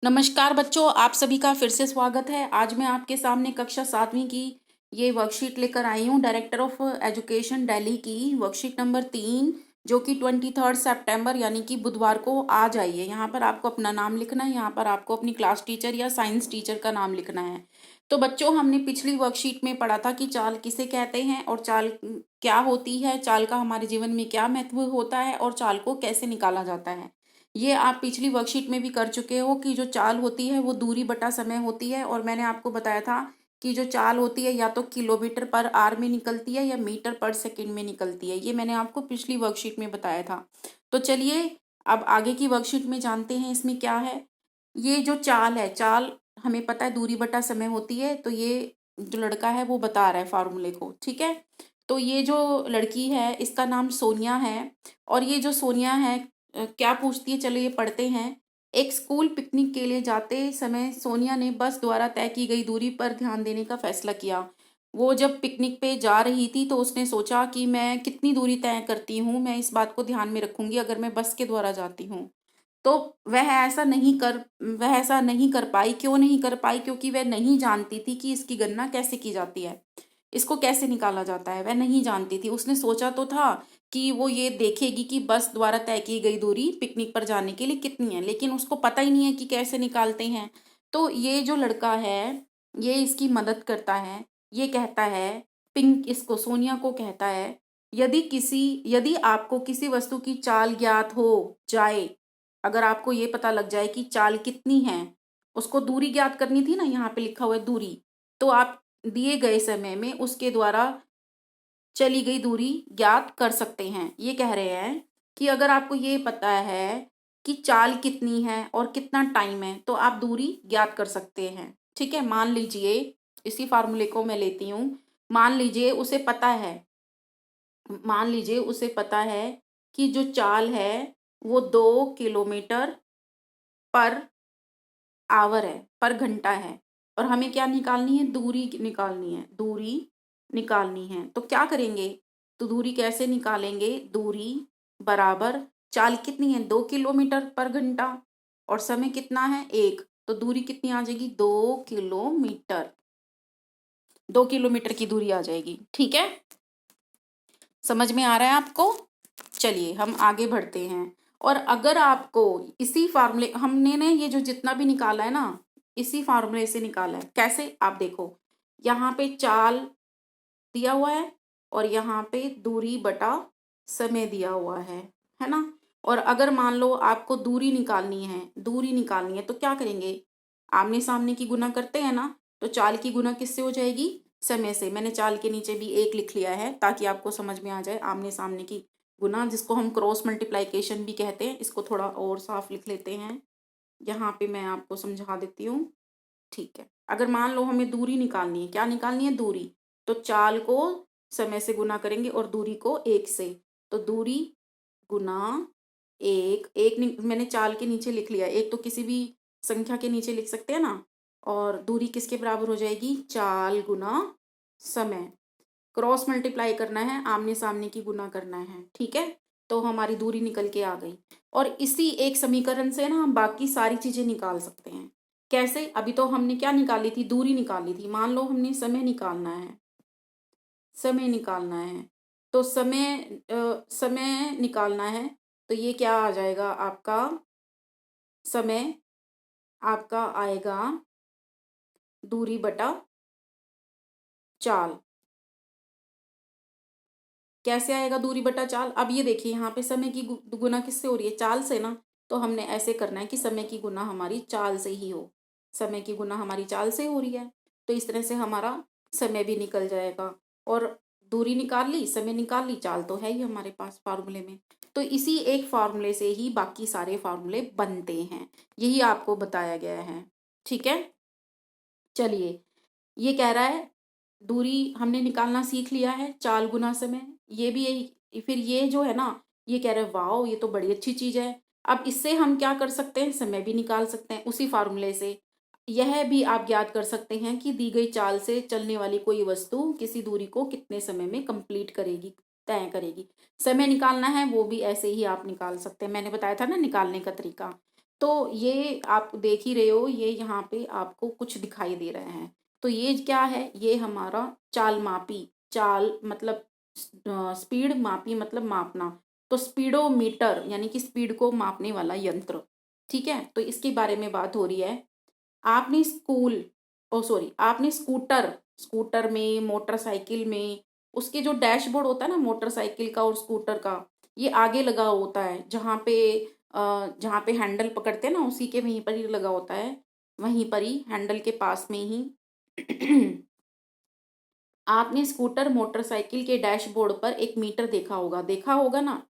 नमस्कार बच्चों, आप सभी का फिर से स्वागत है। आज मैं आपके सामने कक्षा 7वीं की ये वर्कशीट लेकर आई हूँ, डायरेक्टर ऑफ एजुकेशन दिल्ली की वर्कशीट नंबर 3, जो कि 23 सितंबर यानी कि बुधवार को आ जाइए। यहाँ पर आपको अपना नाम लिखना है, यहाँ पर आपको अपनी क्लास टीचर या साइंस टीचर का नाम लिखना है। तो बच्चों, हमने पिछली वर्कशीट में पढ़ा था कि चाल किसे कहते हैं और चाल क्या होती है, चाल का हमारे जीवन में क्या महत्व होता है और चाल को कैसे निकाला जाता है। ये आप पिछली वर्कशीट में भी कर चुके हो कि जो चाल होती है वो दूरी बटा समय होती है, और मैंने आपको बताया था कि जो चाल होती है या तो किलोमीटर पर आवर में निकलती है या मीटर पर सेकंड में निकलती है। ये मैंने आपको पिछली वर्कशीट में बताया था। तो चलिए अब आगे की वर्कशीट में जानते हैं इसमें क्या है। ये जो चाल है, चाल हमें पता है दूरी बटा समय होती है। तो ये जो लड़का है वो बता रहा है फार्मूले को, ठीक है। तो ये जो लड़की है इसका नाम सोनिया है, और ये जो सोनिया है क्या पूछती है, चलो ये पढ़ते हैं। एक स्कूल पिकनिक के लिए जाते समय सोनिया ने बस द्वारा तय की गई दूरी पर ध्यान देने का फैसला किया। वो जब पिकनिक पे जा रही थी तो उसने सोचा कि मैं कितनी दूरी तय करती हूँ, मैं इस बात को ध्यान में रखूंगी अगर मैं बस के द्वारा जाती हूँ। तो वह ऐसा नहीं कर पाई। क्यों नहीं कर पाई? क्योंकि वह नहीं जानती थी कि इसकी गणना कैसे की जाती है, इसको कैसे निकाला जाता है। वह नहीं जानती थी। उसने सोचा तो था कि वो ये देखेगी कि बस द्वारा तय की गई दूरी पिकनिक पर जाने के लिए कितनी है, लेकिन उसको पता ही नहीं है कि कैसे निकालते हैं। तो ये जो लड़का है ये इसकी मदद करता है। ये कहता है, पिंक इसको सोनिया को कहता है, यदि आपको किसी वस्तु की चाल ज्ञात हो जाए, अगर आपको ये पता लग जाए कि चाल कितनी है, उसको दूरी ज्ञात करनी थी ना, यहाँ पे लिखा हुआ है दूरी। तो आप दिए गए समय में उसके द्वारा चली गई दूरी ज्ञात कर सकते हैं। ये कह रहे हैं कि अगर आपको ये पता है कि चाल कितनी है और कितना टाइम है तो आप दूरी ज्ञात कर सकते हैं, ठीक है। मान लीजिए, इसी फार्मूले को मैं लेती हूँ। मान लीजिए उसे पता है मान लीजिए उसे पता है कि जो चाल है वो 2 किलोमीटर पर आवर है, पर घंटा है, और हमें क्या निकालनी है? दूरी निकालनी है। तो क्या करेंगे? तो दूरी कैसे निकालेंगे? दूरी बराबर चाल कितनी है? 2 किलोमीटर पर घंटा, और समय कितना है? 1। तो दूरी कितनी आ जाएगी? 2 किलोमीटर। 2 किलोमीटर की दूरी आ जाएगी, ठीक है। समझ में आ रहा है आपको? चलिए हम आगे बढ़ते हैं। और अगर आपको इसी फार्मूले हमने ने ये जो जितना भी निकाला है ना, इसी फार्मूले से निकाला है। कैसे? आप देखो, यहाँ पे चाल दिया हुआ है और यहाँ पे दूरी बटा समय दिया हुआ है ना। और अगर मान लो आपको दूरी निकालनी है तो क्या करेंगे? आमने सामने की गुना करते हैं ना। तो चाल की गुना किससे हो जाएगी? समय से। मैंने चाल के नीचे भी 1 लिख लिया है ताकि आपको समझ में आ जाए। आमने सामने की गुना, जिसको हम क्रॉस मल्टीप्लाइकेशन भी कहते हैं, इसको थोड़ा और साफ लिख लेते हैं। यहाँ पे मैं आपको समझा देती हूँ, ठीक है। अगर मान लो हमें दूरी निकालनी है, क्या निकालनी है? दूरी। तो चाल को समय से गुना करेंगे और दूरी को 1 से। तो दूरी गुना 1, मैंने चाल के नीचे लिख लिया। 1 तो किसी भी संख्या के नीचे लिख सकते हैं ना। और दूरी किसके बराबर हो जाएगी? चाल गुना समय। क्रॉस मल्टीप्लाई करना है, आमने सामने की गुना करना है, ठीक है। तो हमारी दूरी निकल के आ गई। और इसी एक समीकरण से ना हम बाकी सारी चीजें निकाल सकते हैं। कैसे? अभी तो हमने क्या निकाली थी? दूरी निकाली थी। मान लो हमने समय निकालना है। तो समय निकालना है। तो ये क्या आ जाएगा आपका? समय आपका आएगा दूरी बटा चाल। कैसे आएगा दूरी बटा चाल? अब ये देखिए, यहाँ पे समय की गुना किससे हो रही है? चाल से ना। तो हमने ऐसे करना है कि समय की गुना हमारी चाल से ही हो। समय की गुना हमारी चाल से हो रही है, तो इस तरह से हमारा समय भी निकल जाएगा। और दूरी निकाल ली, समय निकाल ली, चाल तो है ही हमारे पास फार्मूले में। तो इसी एक फार्मूले से ही बाकी सारे फार्मूले बनते हैं। यही आपको बताया गया है, ठीक है। चलिए, ये कह रहा है दूरी हमने निकालना सीख लिया है, चाल गुना समय। ये भी यही। फिर ये जो है ना, ये कह रहे हैं वाओ ये तो बड़ी अच्छी चीज है। अब इससे हम क्या कर सकते हैं? समय भी निकाल सकते हैं उसी फार्मूले से। यह भी आप ज्ञात कर सकते हैं कि दी गई चाल से चलने वाली कोई वस्तु किसी दूरी को कितने समय में कंप्लीट करेगी, तय करेगी। समय निकालना है वो भी ऐसे ही आप निकाल सकते हैं। मैंने बताया था ना निकालने का तरीका। तो ये आप देख ही रहे हो, ये यहाँ पे आपको कुछ दिखाई दे रहे हैं। तो ये क्या है, ये हमारा चाल मापी, चाल मतलब स्पीड, मापी मतलब मापना, तो स्पीडोमीटर यानी कि स्पीड को मापने वाला यंत्र। ठीक है, तो इसके बारे में बात हो रही है। आपने स्कूल, ओ सॉरी, आपने स्कूटर, स्कूटर में, मोटरसाइकिल में, उसके जो डैशबोर्ड होता है ना मोटरसाइकिल का और स्कूटर का, ये आगे लगा होता है, जहाँ पे हैंडल पकड़ते हैं ना उसी के वहीं पर ही लगा होता है, वहीं पर ही हैंडल के पास में ही। आपने स्कूटर मोटरसाइकिल के डैशबोर्ड पर एक मीटर देखा होगा ना?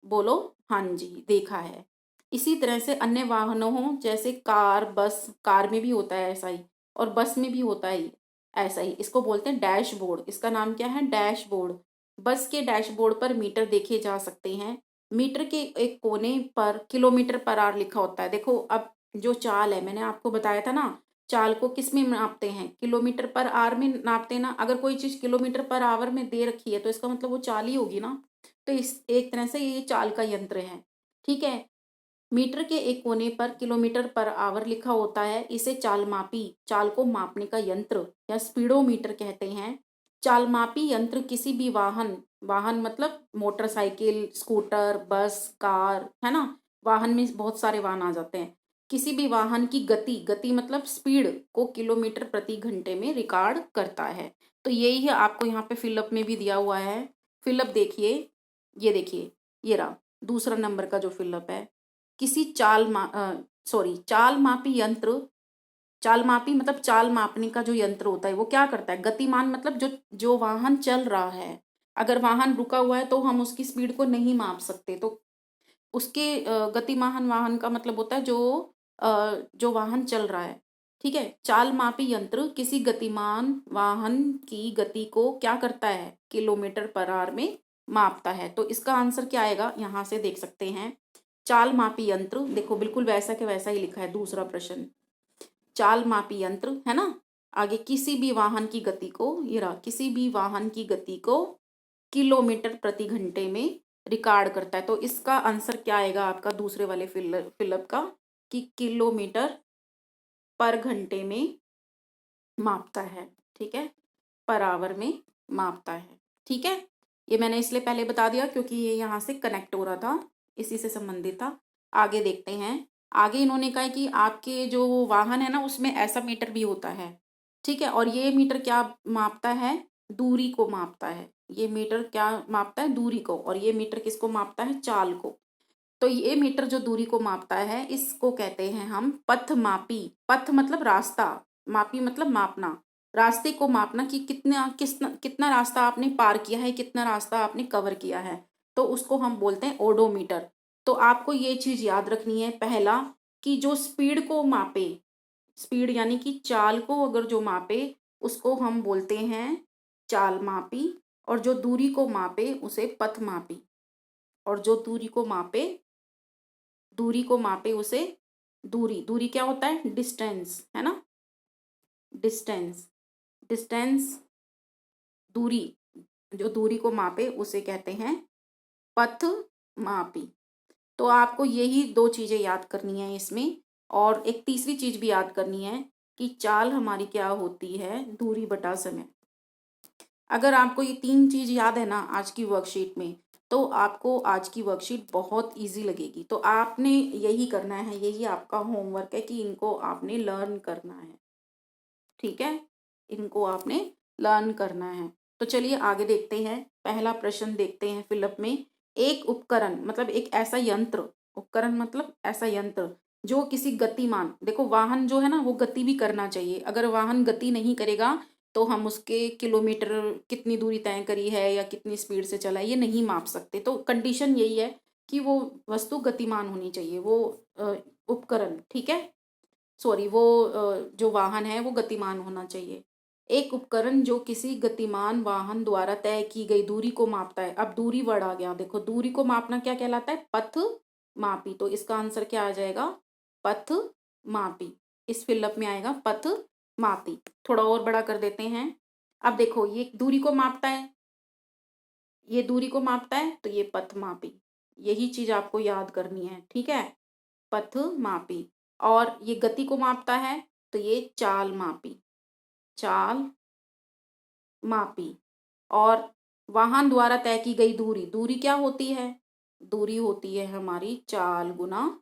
बोलो। हाँ जी, देखा है। इसी तरह से अन्य वाहनों हो, जैसे कार, बस, कार में भी होता है ऐसा ही, और बस में भी होता है ऐसा ही। इसको बोलते हैं डैशबोर्ड। इसका नाम क्या है? डैशबोर्ड। बस के डैशबोर्ड पर मीटर देखे जा सकते हैं। मीटर के एक कोने पर किलोमीटर पर आवर लिखा होता है। देखो अब जो चाल है, मैंने आपको बताया था ना, चाल को किस में नापते हैं? किलोमीटर पर आवर में नापते हैं ना। अगर कोई चीज किलोमीटर पर आवर में दे रखी है तो इसका मतलब वो चाल ही होगी ना। तो इस एक तरह से ये चाल का यंत्र है। ठीक है। मीटर के एक कोने पर किलोमीटर पर आवर लिखा होता है, इसे चाल मापी, चाल को मापने का यंत्र या स्पीडोमीटर कहते हैं। चाल मापी यंत्र किसी भी वाहन, वाहन मतलब मोटरसाइकिल, स्कूटर, बस, कार, है ना, वाहन में बहुत सारे वाहन आ जाते हैं। किसी भी वाहन की गति, गति मतलब स्पीड को किलोमीटर प्रति घंटे में रिकॉर्ड करता है। तो यही है, आपको यहाँ पे फिलअप में भी दिया हुआ है। फिलअप देखिए, ये देखिए, ये रहा दूसरा नंबर का जो फिलअप है। किसी चाल मापी यंत्र, चाल मापी मतलब चाल मापने का जो यंत्र होता है वो क्या करता है? गतिमान मतलब जो जो वाहन चल रहा है। अगर वाहन रुका हुआ है तो हम उसकी स्पीड को नहीं माप सकते, तो उसके गतिमान वाहन का मतलब होता है जो वाहन चल रहा है। ठीक है। चाल मापी यंत्र किसी गतिमान वाहन की गति को क्या करता है? किलोमीटर पर आवर में मापता है। तो इसका आंसर क्या आएगा? यहाँ से देख सकते हैं। चाल मापी यंत्र, देखो बिल्कुल वैसा के वैसा ही लिखा है दूसरा प्रश्न। चाल मापी यंत्र है ना। आगे किसी भी वाहन की गति को, ये रहा, किसी भी वाहन की गति को किलोमीटर प्रति घंटे में रिकॉर्ड करता है। तो इसका आंसर क्या आएगा आपका दूसरे वाले फिलअप का, कि किलोमीटर पर घंटे में मापता है। ठीक है, पर आवर में मापता है। ठीक है, ये मैंने इसलिए पहले बता दिया क्योंकि ये यहाँ से कनेक्ट हो रहा था, इसी से संबंधित था। आगे देखते हैं। आगे इन्होंने कहा है कि आपके जो वाहन है ना उसमें ऐसा मीटर भी होता है। ठीक है, और ये मीटर क्या मापता है? दूरी को मापता है। ये मीटर क्या मापता है? दूरी को। और ये मीटर किसको मापता है? चाल को। तो ये मीटर जो दूरी को मापता है इसको कहते हैं हम पथ मापी। पथ मतलब रास्ता, मापी मतलब मापना, रास्ते को मापना कि कितना रास्ता आपने पार किया है, कितना रास्ता आपने कवर किया है, तो उसको हम बोलते हैं ओडोमीटर। तो आपको ये चीज याद रखनी है, पहला कि जो स्पीड को मापे, स्पीड यानी कि चाल को अगर जो मापे उसको हम बोलते हैं चाल मापी, और जो दूरी को मापे उसे पथ मापी, और जो दूरी को मापे उसे दूरी, दूरी क्या होता है? डिस्टेंस, है ना, डिस्टेंस, डिस्टेंस, दूरी, जो दूरी को मापे उसे कहते हैं पथ मापी। तो आपको यही दो चीजें याद करनी है इसमें, और एक तीसरी चीज भी याद करनी है कि चाल हमारी क्या होती है? दूरी बटा समय। अगर आपको ये तीन चीज याद है ना आज की वर्कशीट में, तो आपको आज की वर्कशीट बहुत इजी लगेगी। तो आपने यही करना है, यही आपका होमवर्क है कि इनको आपने लर्न करना है। ठीक है, इनको आपने लर्न करना है। तो चलिए आगे देखते हैं। पहला प्रश्न देखते हैं फिलअप में। एक उपकरण मतलब एक ऐसा यंत्र, उपकरण मतलब ऐसा यंत्र जो किसी गतिमान, देखो वाहन जो है ना वो गति भी करना चाहिए। अगर वाहन गति नहीं करेगा तो हम उसके किलोमीटर कितनी दूरी तय करी है या कितनी स्पीड से चला है ये नहीं माप सकते। तो कंडीशन यही है कि वो वस्तु गतिमान होनी चाहिए, वो उपकरण, ठीक है, सॉरी, वो जो वाहन है वो गतिमान होना चाहिए। एक उपकरण जो किसी गतिमान वाहन द्वारा तय की गई दूरी को मापता है। अब दूरी वर्ड आ गया, देखो दूरी को मापना क्या कहलाता है? पथ मापी। तो इसका आंसर क्या आ जाएगा? पथ मापी। इस फिलअप में आएगा पथ मापी। थोड़ा और बड़ा कर देते हैं। अब देखो ये दूरी को मापता है, ये दूरी को मापता है, तो ये पथ मापी। यही चीज आपको याद करनी है। ठीक है, पथ मापी। और ये गति को मापता है तो ये चाल मापी, चाल मापी। और वाहन द्वारा तय की गई दूरी, दूरी क्या होती है? दूरी होती है हमारी चाल गुना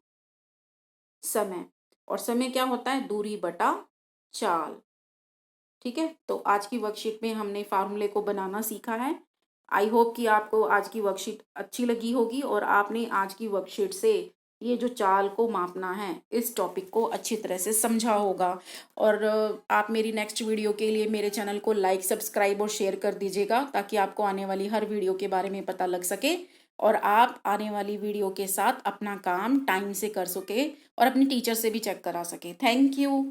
समय। और समय क्या होता है? दूरी बटा चाल। ठीक है, तो आज की वर्कशीट में हमने फार्मूले को बनाना सीखा है। आई होप कि आपको आज की वर्कशीट अच्छी लगी होगी और आपने आज की वर्कशीट से ये जो चाल को मापना है इस टॉपिक को अच्छी तरह से समझा होगा। और आप मेरी नेक्स्ट वीडियो के लिए मेरे चैनल को लाइक, सब्सक्राइब और शेयर कर दीजिएगा ताकि आपको आने वाली हर वीडियो के बारे में पता लग सके और आप आने वाली वीडियो के साथ अपना काम टाइम से कर सके और अपनी टीचर से भी चेक करा सके। Thank you.